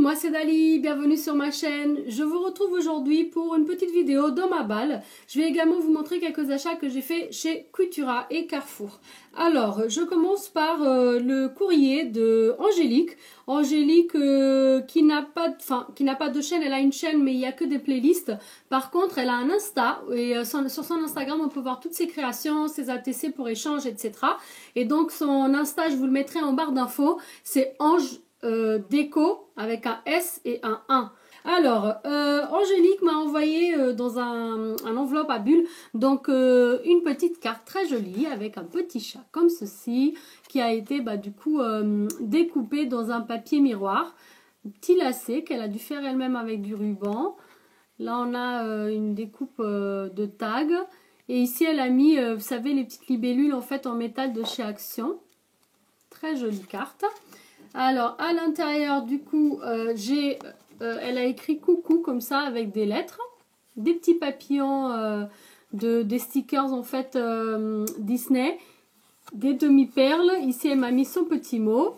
moi c'est Dali, bienvenue sur ma chaîne. Je vous retrouve aujourd'hui pour une petite vidéo dans ma balle. Je vais également vous montrer quelques achats que j'ai fait chez Cultura et Carrefour. Alors, je commence par le courrier de Angélique. Angélique qui n'a pas de chaîne, elle a une chaîne mais il n'y a que des playlists. Par contre, elle a un Insta et sur son Instagram, on peut voir toutes ses créations, ses ATC pour échange, etc. Et donc, son Insta, je vous le mettrai en barre d'infos, c'est Ange Déco avec un S et un 1. Alors, Angélique m'a envoyé dans un enveloppe à bulles, donc une petite carte très jolie avec un petit chat comme ceci, qui a été du coup découpé dans un papier miroir, un petit lacet qu'elle a dû faire elle-même avec du ruban. Là, on a une découpe de tag. Et ici, elle a mis, vous savez, les petites libellules en fait en métal de chez Action. Très jolie carte. Alors, à l'intérieur, du coup, elle a écrit coucou comme ça avec des lettres, des petits papillons, des stickers en fait Disney, des demi-perles. Ici, elle m'a mis son petit mot.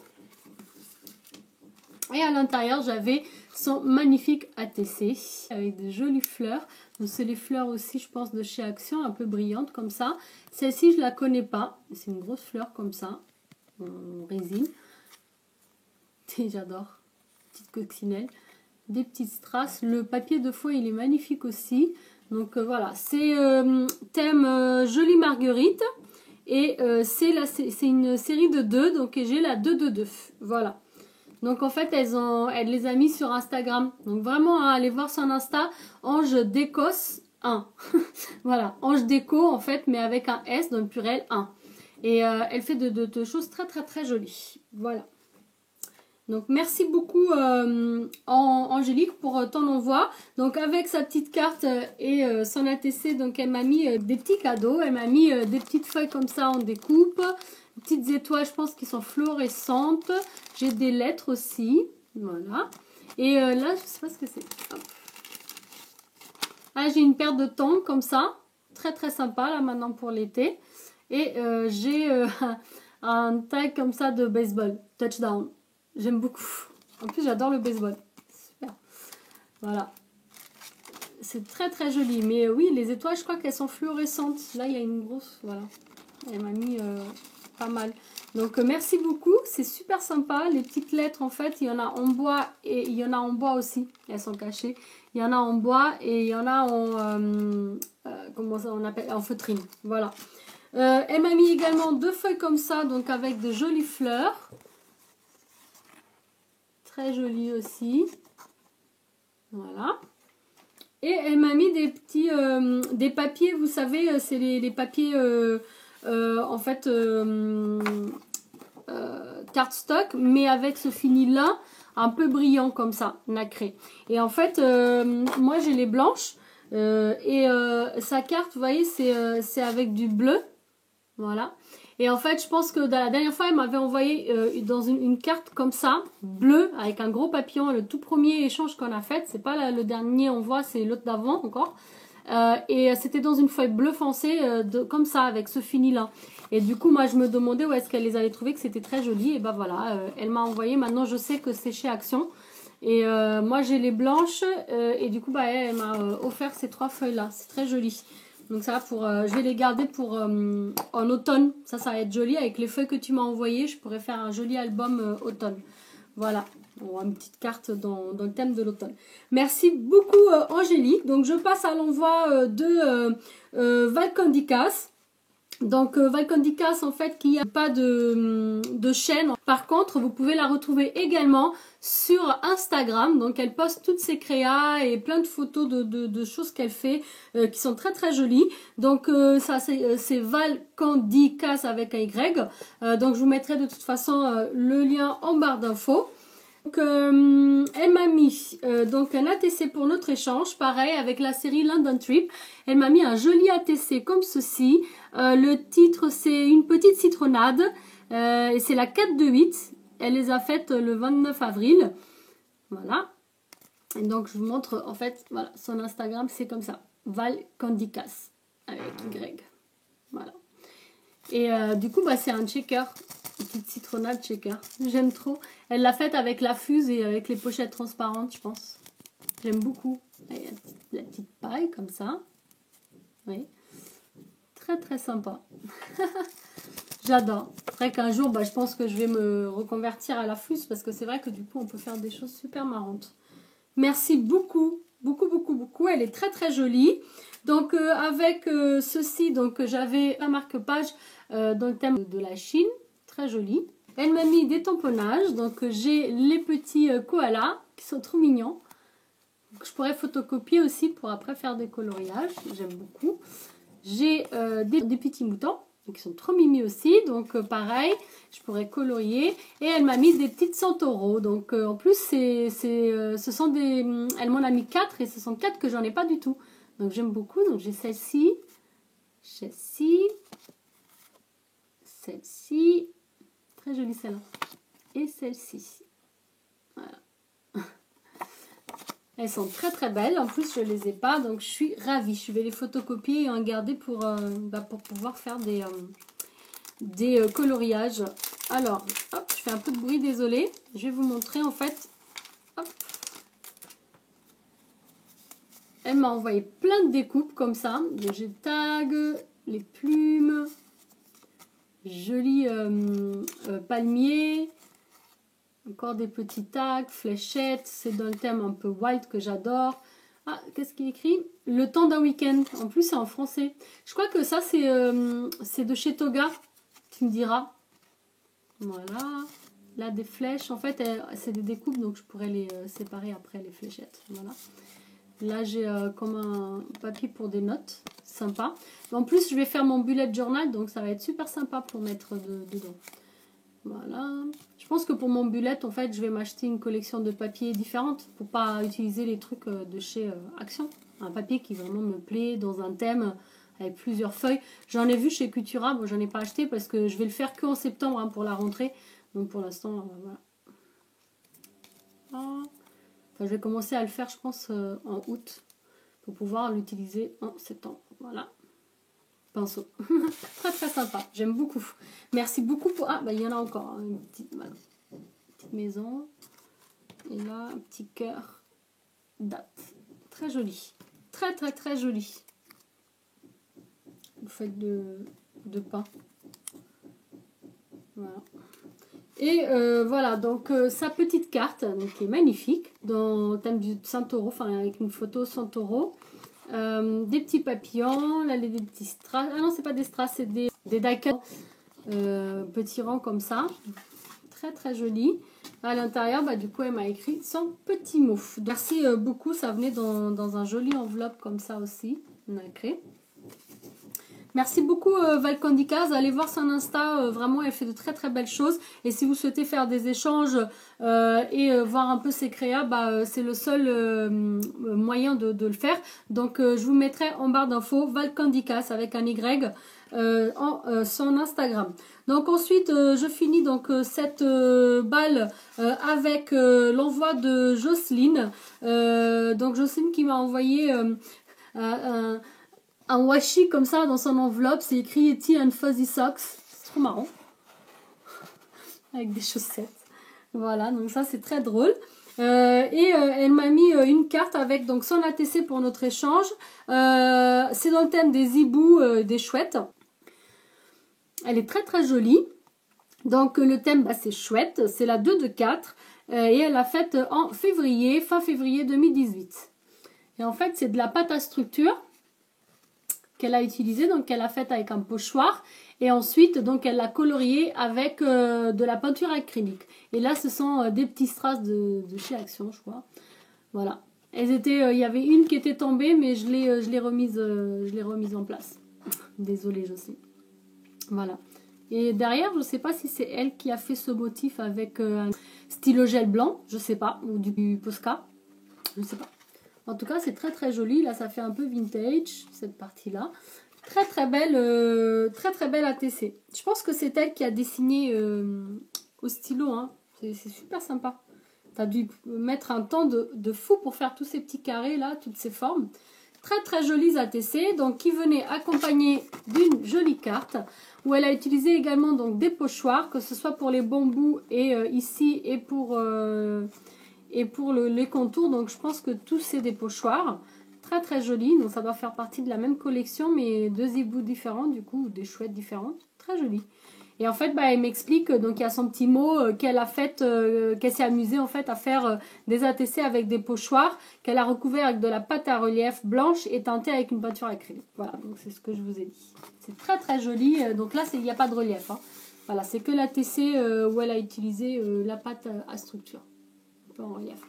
Et à l'intérieur, j'avais son magnifique ATC avec de jolies fleurs. C'est les fleurs aussi, je pense, de chez Action, un peu brillantes comme ça. Celle-ci, je ne la connais pas. C'est une grosse fleur comme ça, en résine. J'adore. Petite coccinelle. Des petites strass. Le papier de faux, il est magnifique aussi. Donc voilà, c'est thème Jolie Marguerite. Et c'est une série de 2. Donc j'ai la 222. Voilà. Donc en fait, elle les a mis sur Instagram. Donc vraiment, allez voir son Insta, Ange Décos 1. Voilà, Ange Déco en fait, mais avec un S dans le pluriel 1. Et elle fait de choses très très très jolies. Voilà. Donc merci beaucoup Angélique pour ton envoi. Donc avec sa petite carte et son ATC, donc elle m'a mis des petits cadeaux. Elle m'a mis des petites feuilles comme ça en découpe. Des petites étoiles, je pense, qui sont fluorescentes. J'ai des lettres aussi. Voilà. Et là, je sais pas ce que c'est. Ah, j'ai une paire de tongs comme ça. Très très sympa là maintenant pour l'été. Et j'ai un tag comme ça de baseball. Touchdown. J'aime beaucoup. En plus, j'adore le baseball. Super. Voilà. C'est très très joli. Mais oui, les étoiles, je crois qu'elles sont fluorescentes. Là, il y a une grosse... Voilà. Elle m'a mis pas mal. Donc, merci beaucoup. C'est super sympa. Les petites lettres, en fait, il y en a en bois et il y en a en bois aussi. Elles sont cachées. Il y en a en bois et il y en a en... comment ça on appelle? En feutrine. Voilà. Elle m'a mis également 2 feuilles comme ça, donc avec de jolies fleurs. Très joli aussi. Voilà. Et elle m'a mis des petits des papiers, vous savez, c'est les papiers en fait cardstock, mais avec ce fini là un peu brillant comme ça, nacré. Et en fait, moi j'ai les blanches et sa carte, vous voyez, c'est avec du bleu. Voilà. Et en fait, je pense que la dernière fois, elle m'avait envoyé dans une carte comme ça, bleue, avec un gros papillon. Le tout premier échange qu'on a fait, c'est pas le dernier on voit, c'est l'autre d'avant encore. Et c'était dans une feuille bleu foncé, comme ça, avec ce fini-là. Et du coup, moi, je me demandais où est-ce qu'elle les avait trouvés, que c'était très joli. Et ben voilà, elle m'a envoyé. Maintenant, je sais que c'est chez Action. Et moi, j'ai les blanches. Et du coup, elle m'a offert ces 3 feuilles-là. C'est très joli. Donc ça va pour, je vais les garder pour en automne. Ça va être joli avec les feuilles que tu m'as envoyées. Je pourrais faire un joli album automne. Voilà, bon, une petite carte dans le thème de l'automne. Merci beaucoup Angélique. Donc je passe à l'envoi de Valcandicas. Donc Valcandicas en fait qui n'a pas de chaîne. Par contre vous pouvez la retrouver également sur Instagram. Donc elle poste toutes ses créas et plein de photos de choses qu'elle fait qui sont très très jolies. Donc ça c'est Valcandicas avec un Y. Donc je vous mettrai de toute façon le lien en barre d'infos. Donc, elle m'a mis donc un ATC pour notre échange, pareil avec la série London Trip. Elle m'a mis un joli ATC comme ceci. Le titre c'est une petite citronnade et c'est la 4 de 8. Elle les a faites le 29 avril. Voilà. Et donc je vous montre en fait, voilà, son Instagram c'est comme ça, Valcandicas avec Y. Voilà. Et du coup c'est un checker petite citronnade shaker. J'aime trop. Elle l'a faite avec la fuse et avec les pochettes transparentes, je pense. J'aime beaucoup. Et la petite paille comme ça. Oui. Très très sympa. J'adore. C'est vrai qu'un jour, je pense que je vais me reconvertir à la fuse parce que c'est vrai que du coup, on peut faire des choses super marrantes. Merci beaucoup, beaucoup, beaucoup, beaucoup. Elle est très très jolie. Donc avec ceci, donc j'avais un marque-page dans le thème de la Chine. Très joli. Elle m'a mis des tamponnages. Donc j'ai les petits koalas qui sont trop mignons. Donc, je pourrais photocopier aussi pour après faire des coloriages. J'aime beaucoup. J'ai des petits moutons. Donc ils sont trop mimi aussi. Donc pareil, je pourrais colorier. Et elle m'a mis des petites centaures. Donc en plus, ce sont des... Elle m'en a mis 4 et ce sont 4 que j'en ai pas du tout. Donc j'aime beaucoup. Donc j'ai celle-ci. Celle-ci. Celle-ci. Très jolie celle-là. Et celle-ci. Voilà. Elles sont très très belles. En plus, je ne les ai pas. Donc je suis ravie. Je vais les photocopier et en garder pour pouvoir faire des coloriages. Alors, hop, je fais un peu de bruit, désolé. Je vais vous montrer en fait. Hop. Elle m'a envoyé plein de découpes comme ça. J'ai tag, les plumes, joli palmier, encore des petits tags, fléchettes. C'est dans le thème un peu wild que j'adore. Ah, qu'est-ce qu'il écrit? Le temps d'un week-end. En plus, c'est en français. Je crois que ça, c'est de chez Toga. Tu me diras. Voilà. Là, des flèches. En fait, c'est des découpes, donc je pourrais les séparer après, les fléchettes. Voilà. Là, j'ai comme un papier pour des notes. Sympa. En plus, je vais faire mon bullet journal, donc ça va être super sympa pour mettre dedans. Voilà. Je pense que pour mon bullet, en fait, je vais m'acheter une collection de papiers différentes pour pas utiliser les trucs de chez Action. Un papier qui vraiment me plaît dans un thème avec plusieurs feuilles. J'en ai vu chez Cultura, bon, j'en ai pas acheté parce que je vais le faire que en septembre pour la rentrée. Donc pour l'instant, voilà. Ah. Enfin, je vais commencer à le faire, je pense, en août pour pouvoir l'utiliser en septembre. Voilà. Pinceau. Très très sympa. J'aime beaucoup. Merci beaucoup pour... Ah, il y en a encore. Hein, une petite maison. Et là, un petit cœur. Date. Très joli. Très très très joli. Vous faites de pain. Voilà. Et voilà, donc sa petite carte, donc, qui est magnifique, dans le thème du centaure, enfin avec une photo centaure. Des petits papillons, là des petits strass. Ah non, c'est pas des strass, c'est des daikon. Petits rangs comme ça. Très très joli. À l'intérieur, du coup, elle m'a écrit son petit mot. Merci beaucoup, ça venait dans un joli enveloppe comme ça aussi. Nacré. Merci beaucoup Valcandicaz, allez voir son Insta, vraiment elle fait de très très belles choses et si vous souhaitez faire des échanges et voir un peu ses créas, c'est le seul moyen de le faire. Donc je vous mettrai en barre d'infos Valcandicaz avec un Y son Instagram. Donc ensuite je finis donc cette balle avec l'envoi de Jocelyne. Donc Jocelyne qui m'a envoyé un washi comme ça dans son enveloppe, c'est écrit Tea and Fuzzy Socks, c'est trop marrant, avec des chaussettes. Voilà, donc ça c'est très drôle. Elle m'a mis une carte avec donc son ATC pour notre échange. C'est dans le thème des hiboux, des chouettes. Elle est très très jolie. Donc le thème c'est chouette, c'est la 2 de 4 et elle l'a faite en février, fin février 2018. Et en fait c'est de la pâte à structure qu'elle a utilisée, donc qu'elle a faite avec un pochoir et ensuite donc elle l'a coloriée avec de la peinture acrylique. Et là ce sont des petits strass de chez Action, je crois. Voilà. Elles étaient, il y avait une qui était tombée, mais je l'ai remise en place. Désolée, je sais. Voilà. Et derrière, je ne sais pas si c'est elle qui a fait ce motif avec un stylo gel blanc, je sais pas, ou du Posca, je ne sais pas. En tout cas, c'est très très joli. Là, ça fait un peu vintage, cette partie-là. Très très belle ATC. Je pense que c'est elle qui a dessiné au stylo. Hein. C'est super sympa. Tu as dû mettre un temps de fou pour faire tous ces petits carrés là, toutes ces formes. très très jolies ATC, donc qui venaient accompagnées d'une jolie carte, où elle a utilisé également donc des pochoirs, que ce soit pour les bambous et ici et pour les contours. Donc je pense que tous c'est des pochoirs. Très très joli, donc ça doit faire partie de la même collection mais deux hiboux différents du coup, ou des chouettes différentes, très joli. Et en fait, elle m'explique, donc il y a son petit mot qu'elle a fait, qu'elle s'est amusée en fait à faire des ATC avec des pochoirs, qu'elle a recouvert avec de la pâte à relief blanche et teintée avec une peinture acrylique. Voilà, donc c'est ce que je vous ai dit. C'est très très joli, donc là il n'y a pas de relief, hein. Voilà, c'est que l'ATC où elle a utilisé la pâte à structure, un peu en relief.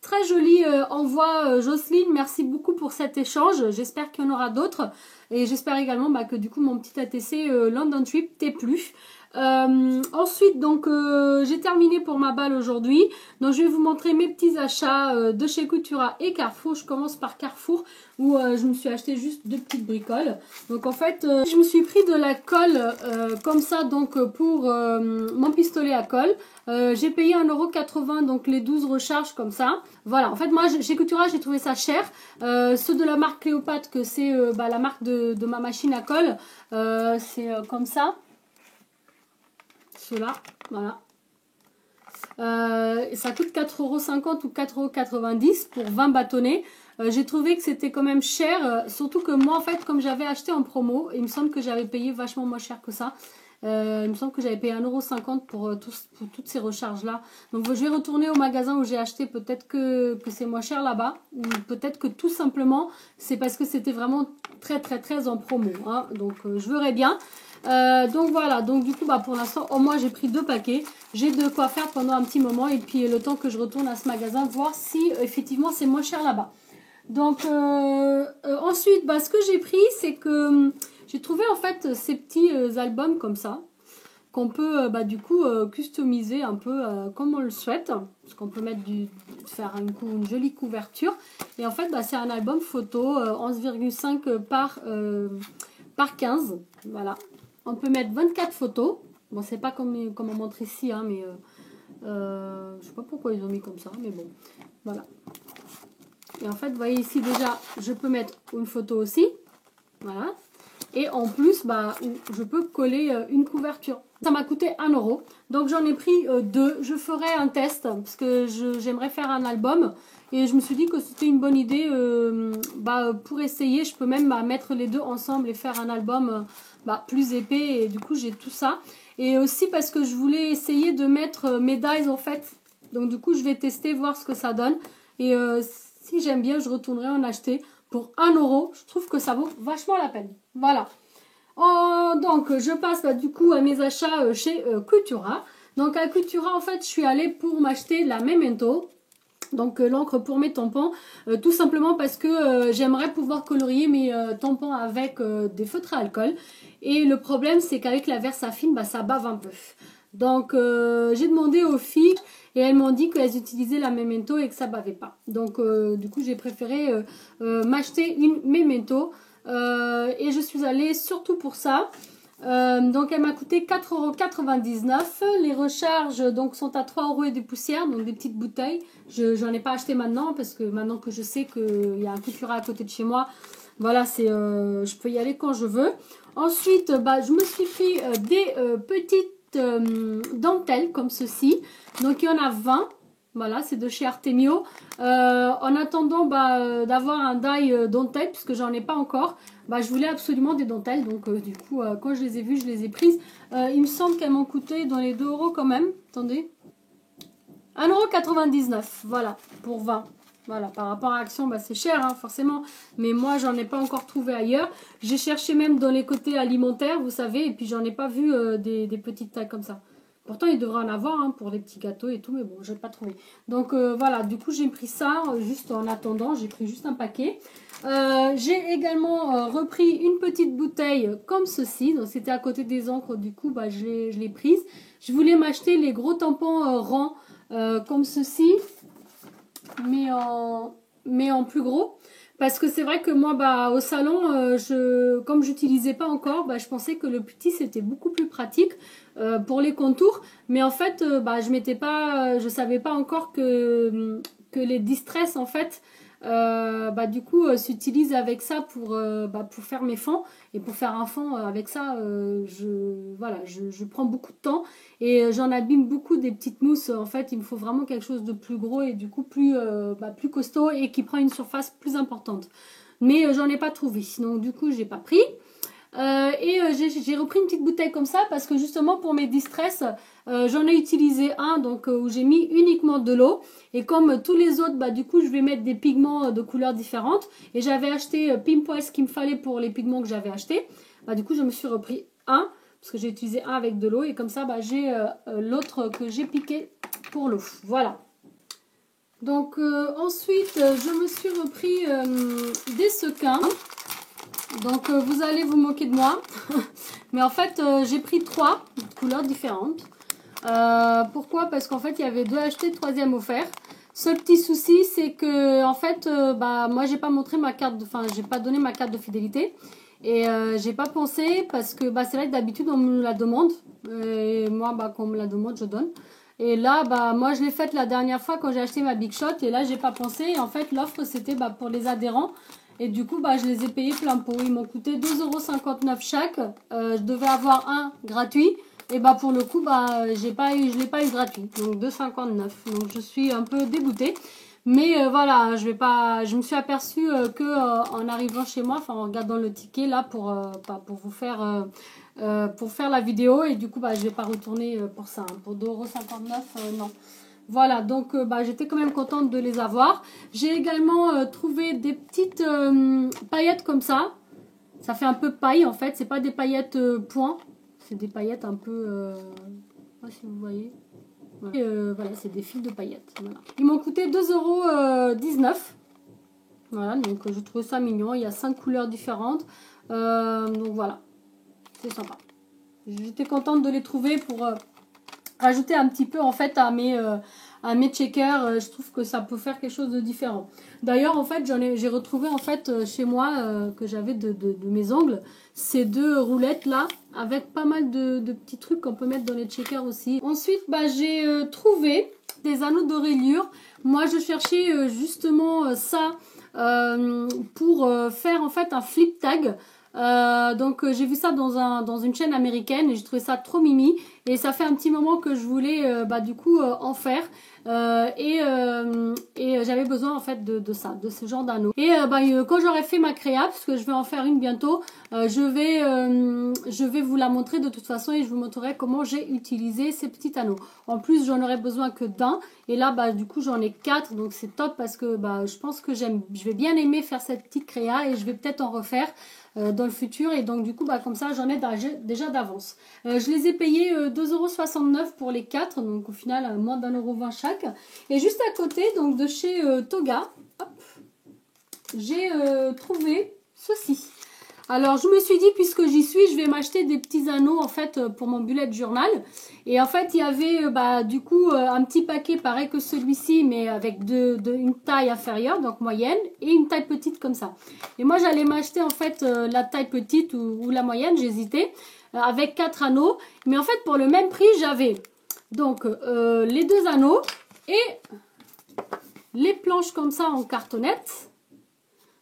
Très joli envoi Jocelyne, merci beaucoup pour cet échange, j'espère qu'il y en aura d'autres et j'espère également que du coup mon petit ATC London Trip t'ait plu. Ensuite donc j'ai terminé pour ma balle aujourd'hui, donc je vais vous montrer mes petits achats de chez Cultura et Carrefour. Je commence par Carrefour où je me suis acheté juste deux petites bricoles. Donc en fait je me suis pris de la colle comme ça donc pour mon pistolet à colle. J'ai payé 1,80 € donc les 12 recharges comme ça. Voilà, en fait moi chez Cultura j'ai trouvé ça cher. Ceux de la marque Cléopâtre, que c'est la marque de ma machine à colle, c'est comme ça. Ceux-là, voilà. Ça coûte 4,50 € ou 4,90 € pour 20 bâtonnets. J'ai trouvé que c'était quand même cher, surtout que moi en fait comme j'avais acheté en promo, il me semble que j'avais payé vachement moins cher que ça. Il me semble que j'avais payé 1,50 € pour toutes ces recharges là. Donc je vais retourner au magasin où j'ai acheté, peut-être que c'est moins cher là-bas, ou peut-être que tout simplement c'est parce que c'était vraiment très très très en promo, hein. Donc je verrai bien. Donc voilà, donc du coup pour l'instant au moins j'ai pris 2 paquets, j'ai de quoi faire pendant un petit moment et puis le temps que je retourne à ce magasin voir si effectivement c'est moins cher là-bas. Donc ensuite ce que j'ai pris c'est que j'ai trouvé en fait ces petits albums comme ça qu'on peut du coup customiser un peu comme on le souhaite, parce qu'on peut mettre faire une jolie couverture et en fait c'est un album photo 11,5 par 15, voilà. On peut mettre 24 photos. Bon, c'est pas comme on montre ici, hein, mais je sais pas pourquoi ils ont mis comme ça, mais bon, voilà. Et en fait, vous voyez ici déjà, je peux mettre une photo aussi, voilà. Et en plus, je peux coller une couverture. Ça m'a coûté 1 €. Donc j'en ai pris 2. Je ferai un test parce que j'aimerais faire un album. Et je me suis dit que c'était une bonne idée pour essayer. Je peux même mettre les deux ensemble et faire un album plus épais. Et du coup, j'ai tout ça. Et aussi parce que je voulais essayer de mettre mes dies en fait. Donc du coup, je vais tester, voir ce que ça donne. Et si j'aime bien, je retournerai en acheter pour 1 €. Je trouve que ça vaut vachement la peine. Voilà. Donc je passe du coup à mes achats chez Cultura. Donc à Cultura en fait je suis allée pour m'acheter la Memento, donc l'encre pour mes tampons, tout simplement parce que j'aimerais pouvoir colorier mes tampons avec des feutres à alcool. Et le problème c'est qu'avec la Versafine ça bave un peu. Donc j'ai demandé aux filles et elles m'ont dit qu'elles utilisaient la Memento et que ça bavait pas. Donc du coup j'ai préféré m'acheter une Memento. Et je suis allée surtout pour ça. Donc elle m'a coûté 4,99 €. Les recharges donc sont à 3 € et des poussières, donc des petites bouteilles. J'en ai pas acheté maintenant parce que maintenant que je sais qu'il y a un Cultura à côté de chez moi, voilà, je peux y aller quand je veux. Ensuite, je me suis pris des petites dentelles comme ceci. Donc il y en a 20. Voilà, c'est de chez Artemio. En attendant d'avoir un die dentelle, puisque j'en ai pas encore, je voulais absolument des dentelles. Donc du coup, quand je les ai vues, je les ai prises. Il me semble qu'elles m'ont coûté dans les 2 € quand même. Attendez. 1,99 €. Voilà, pour 20. Voilà, par rapport à Action, c'est cher, hein, forcément. Mais moi, j'en ai pas encore trouvé ailleurs. J'ai cherché même dans les côtés alimentaires, vous savez, et puis j'en ai pas vu des petites tailles comme ça. Pourtant, il devrait en avoir pour les petits gâteaux et tout, mais bon, je n'ai pas trouvé. Donc voilà, du coup, j'ai pris ça juste en attendant. J'ai pris juste un paquet. J'ai également repris une petite bouteille comme ceci. Donc c'était à côté des encres, du coup, je l'ai prise. Je voulais m'acheter les gros tampons rangs comme ceci, mais en plus gros. Parce que c'est vrai que moi, au salon, comme j'utilisais pas encore, je pensais que le petit c'était beaucoup plus pratique pour les contours. Mais en fait, je savais pas encore que les distress en fait du coup s'utilise avec ça pour faire mes fonds. Et pour faire un fond avec ça, je prends beaucoup de temps et j'en abîme beaucoup des petites mousses. En fait, il me faut vraiment quelque chose de plus gros et du coup plus costaud et qui prend une surface plus importante. Mais j'en ai pas trouvé, sinon du coup j'ai pas pris. J'ai repris une petite bouteille comme ça parce que justement pour mes distress, j'en ai utilisé un donc où j'ai mis uniquement de l'eau et comme tous les autres, du coup je vais mettre des pigments de couleurs différentes et j'avais acheté pile poil ce qu'il me fallait pour les pigments que j'avais acheté. Du coup je me suis repris un parce que j'ai utilisé un avec de l'eau et comme ça j'ai l'autre que j'ai piqué pour l'eau. Voilà. Donc ensuite je me suis repris des sequins. Donc vous allez vous moquer de moi, mais en fait j'ai pris 3 couleurs différentes. Pourquoi? Parce qu'en fait il y avait 2 achetés, 3e offert. Seul petit souci c'est que en fait moi j'ai pas montré ma carte, j'ai pas donné ma carte de fidélité et j'ai pas pensé parce que c'est vrai que d'habitude on me la demande et moi quand on me la demande je donne. Et là moi je l'ai faite la dernière fois quand j'ai acheté ma Big Shot et là j'ai pas pensé et en fait l'offre c'était pour les adhérents. Et du coup, je les ai payés plein pot. Ils m'ont coûté 2,59 € chaque. Je devais avoir un gratuit. Et pour le coup, je l'ai pas eu gratuit. Donc 2,59 €. Donc je suis un peu dégoûtée. Mais voilà, je me suis aperçue en arrivant chez moi, en regardant le ticket là pour vous faire pour faire la vidéo. Et du coup, je vais pas retourner pour ça. Pour 2,59 €, non. Voilà, donc j'étais quand même contente de les avoir. J'ai également trouvé des petites paillettes comme ça. Ça fait un peu paille en fait. C'est pas des paillettes point. C'est des paillettes un peu... je sais pas si vous voyez. Voilà, c'est des fils de paillettes. Voilà. Ils m'ont coûté 2,19 €. Voilà, donc je trouve ça mignon. Il y a 5 couleurs différentes. Donc voilà, c'est sympa. J'étais contente de les trouver pour... rajouter un petit peu en fait à mes checkers. Je trouve que ça peut faire quelque chose de différent. D'ailleurs en fait j'ai retrouvé en fait chez moi que j'avais de mes ongles ces 2 roulettes là avec pas mal de petits trucs qu'on peut mettre dans les checkers aussi. Ensuite j'ai trouvé des anneaux de rayure. Moi je cherchais justement ça pour faire en fait un flip tag. Donc j'ai vu ça dans une chaîne américaine et j'ai trouvé ça trop mimi et ça fait un petit moment que je voulais du coup en faire et j'avais besoin en fait de ça, de ce genre d'anneau. Et quand j'aurai fait ma créa, parce que je vais en faire une bientôt, je vais vous la montrer de toute façon et je vous montrerai comment j'ai utilisé ces petits anneaux. En plus j'en aurai besoin que d'un et là du coup j'en ai 4 donc c'est top parce que je pense que je vais bien aimer faire cette petite créa et je vais peut-être en refaire dans le futur et donc du coup comme ça j'en ai déjà d'avance. Je les ai payés 2,69 € pour les 4, donc au final moins d'1,20 € chaque. Et juste à côté donc de chez Toga, j'ai trouvé ceci. Alors je me suis dit puisque j'y suis, je vais m'acheter des petits anneaux en fait pour mon bullet journal. Et en fait il y avait du coup un petit paquet pareil que celui-ci mais avec une taille inférieure donc moyenne et une taille petite comme ça. Et moi j'allais m'acheter en fait la taille petite ou la moyenne, j'hésitais avec 4 anneaux. Mais en fait pour le même prix j'avais donc les 2 anneaux et les planches comme ça en cartonnette.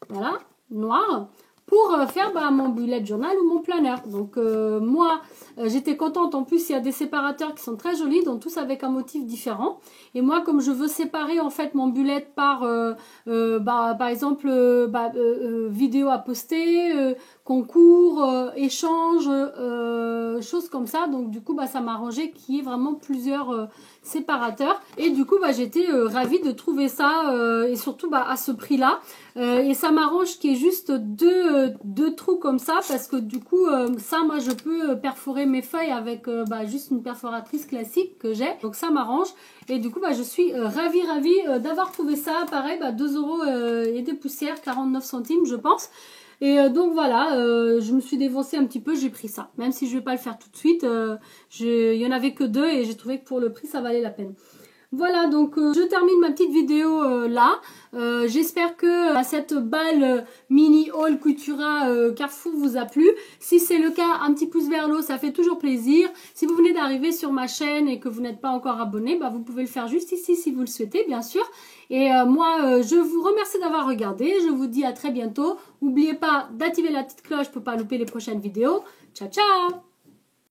Voilà, noir. Pour faire mon bullet journal ou mon planeur. Donc moi j'étais contente. En plus il y a des séparateurs qui sont très jolis, donc tous avec un motif différent. Et moi comme je veux séparer en fait mon bullet par exemple vidéo à poster, concours, échange, choses comme ça. Donc du coup ça m'a arrangé qu'il y ait vraiment plusieurs séparateurs. Et du coup j'étais ravie de trouver ça et surtout à ce prix là. Et ça m'arrange qu'il y ait juste deux trous comme ça parce que du coup ça moi je peux perforer mes feuilles avec juste une perforatrice classique que j'ai, donc ça m'arrange et du coup je suis ravie d'avoir trouvé ça. Pareil 2 € et des poussières, 49 centimes je pense. Et donc voilà, je me suis dévancée un petit peu, j'ai pris ça, même si je vais pas le faire tout de suite. Il y en avait que 2 et j'ai trouvé que pour le prix ça valait la peine. Voilà, donc je termine ma petite vidéo là. J'espère que cette balle mini haul Cultura Carrefour vous a plu. Si c'est le cas, un petit pouce vers le haut, ça fait toujours plaisir. Si vous venez d'arriver sur ma chaîne et que vous n'êtes pas encore abonné, bah, vous pouvez le faire juste ici si vous le souhaitez, bien sûr. Et moi, je vous remercie d'avoir regardé. Je vous dis à très bientôt. N'oubliez pas d'activer la petite cloche pour ne pas louper les prochaines vidéos. Ciao, ciao!